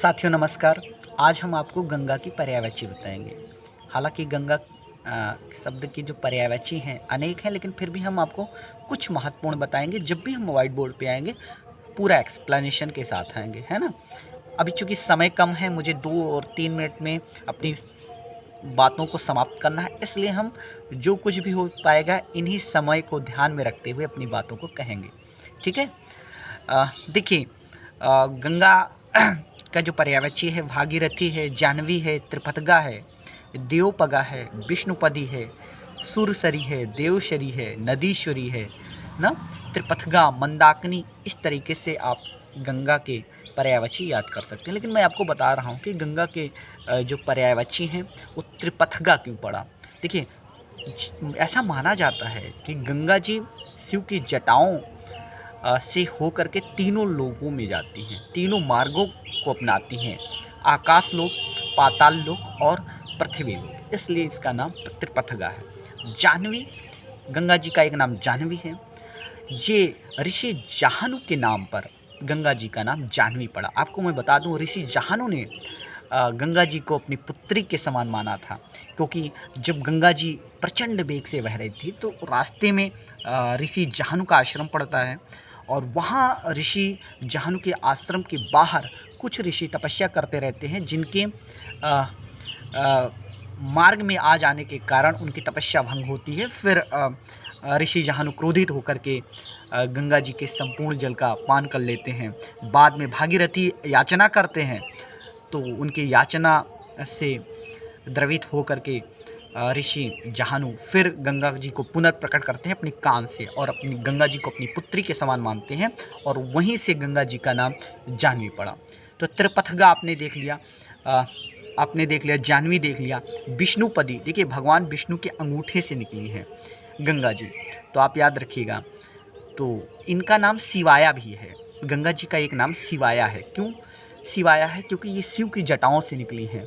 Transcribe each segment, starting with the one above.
साथियों नमस्कार। आज हम आपको गंगा की पर्यायवाची बताएंगे। हालांकि गंगा शब्द की जो पर्यायवाची हैं अनेक हैं, लेकिन फिर भी हम आपको कुछ महत्वपूर्ण बताएंगे। जब भी हम व्हाइट बोर्ड पे आएंगे पूरा एक्सप्लेनेशन के साथ आएंगे, है ना। अभी चूंकि समय कम है, मुझे 2 और 3 मिनट में अपनी बातों को समाप्त करना है, इसलिए हम जो कुछ भी हो पाएगा इन्हीं समय को ध्यान में रखते हुए अपनी बातों को कहेंगे। ठीक है। देखिए, गंगा का जो पर्यायवाची है भागीरथी है, जाह्नवी है, त्रिपथगा है, देवपगा है, विष्णुपदी है, सुरसरी है, देवशरी है, नदीश्वरी है ना, त्रिपथगा, मंदाकिनी। इस तरीके से आप गंगा के पर्यायवाची याद कर सकते हैं। लेकिन मैं आपको बता रहा हूँ कि गंगा के जो पर्यायवाची हैं वो त्रिपथगा क्यों पड़ा। देखिए, ऐसा माना जाता है कि गंगा जी शिव की जटाओं से होकर के तीनों लोकों में जाती हैं, तीनों मार्गों को अपनाती हैं, आकाश लोक, पाताल लोक और पृथ्वी लोक, इसलिए इसका नाम त्रिपथगा है। जाह्नवी, गंगा जी का एक नाम जाह्नवी है। ये ऋषि जाह्नू के नाम पर गंगा जी का नाम जाह्नवी पड़ा। आपको मैं बता दूं, ऋषि जाह्नू ने गंगा जी को अपनी पुत्री के समान माना था, क्योंकि जब गंगा जी प्रचंड वेग से बह रही थी तो रास्ते में ऋषि जाह्नू का आश्रम पड़ता है, और वहाँ ऋषि जाह्नू के आश्रम के बाहर कुछ ऋषि तपस्या करते रहते हैं, जिनके मार्ग में आ जाने के कारण उनकी तपस्या भंग होती है। फिर ऋषि जाह्नू क्रोधित होकर के गंगा जी के संपूर्ण जल का पान कर लेते हैं। बाद में भागीरथी याचना करते हैं, तो उनकी याचना से द्रवित होकर के ऋषि जाह्नू फिर गंगा जी को पुनर्प्रकट करते हैं अपनी कान से, और अपनी गंगा जी को अपनी पुत्री के समान मानते हैं, और वहीं से गंगा जी का नाम जाह्नवी पड़ा। तो त्रिपथगा आपने देख लिया, जाह्नवी देख लिया। विष्णुपदी, देखिए भगवान विष्णु के अंगूठे से निकली है गंगा जी, तो आप याद रखिएगा। तो इनका नाम शिवाया भी है। गंगा जी का एक नाम शिवाया है। क्यों शिवाया है? क्योंकि ये शिव की जटाओं से निकली हैं।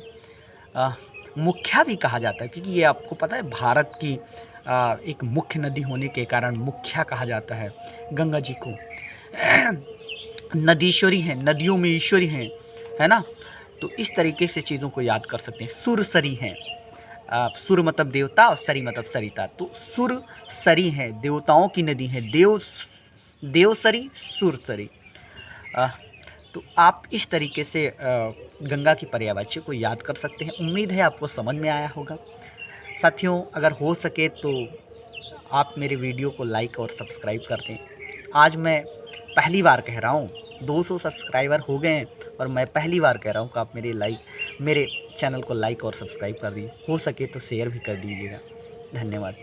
मुख्या भी कहा जाता है, क्योंकि ये आपको पता है भारत की एक मुख्य नदी होने के कारण मुख्या कहा जाता है गंगा जी को। नदीश्वरी हैं, नदियों में ईश्वरी हैं, है ना। तो इस तरीके से चीज़ों को याद कर सकते हैं। सुरसरी हैं, सुर मतलब देवता और सरी मतलब सरिता, तो सुरसरी हैं, देवताओं की नदी है, देवसरी, सुरसरी। तो आप इस तरीके से गंगा की पर्यायवाची को याद कर सकते हैं। उम्मीद है आपको समझ में आया होगा। साथियों, अगर हो सके तो आप मेरे वीडियो को लाइक और सब्सक्राइब कर दें। आज मैं पहली बार कह रहा हूँ, 200 सब्सक्राइबर हो गए हैं, और मैं पहली बार कह रहा हूँ कि आप मेरे चैनल को लाइक और सब्सक्राइब कर दीजिए। हो सके तो शेयर भी कर दीजिएगा। धन्यवाद।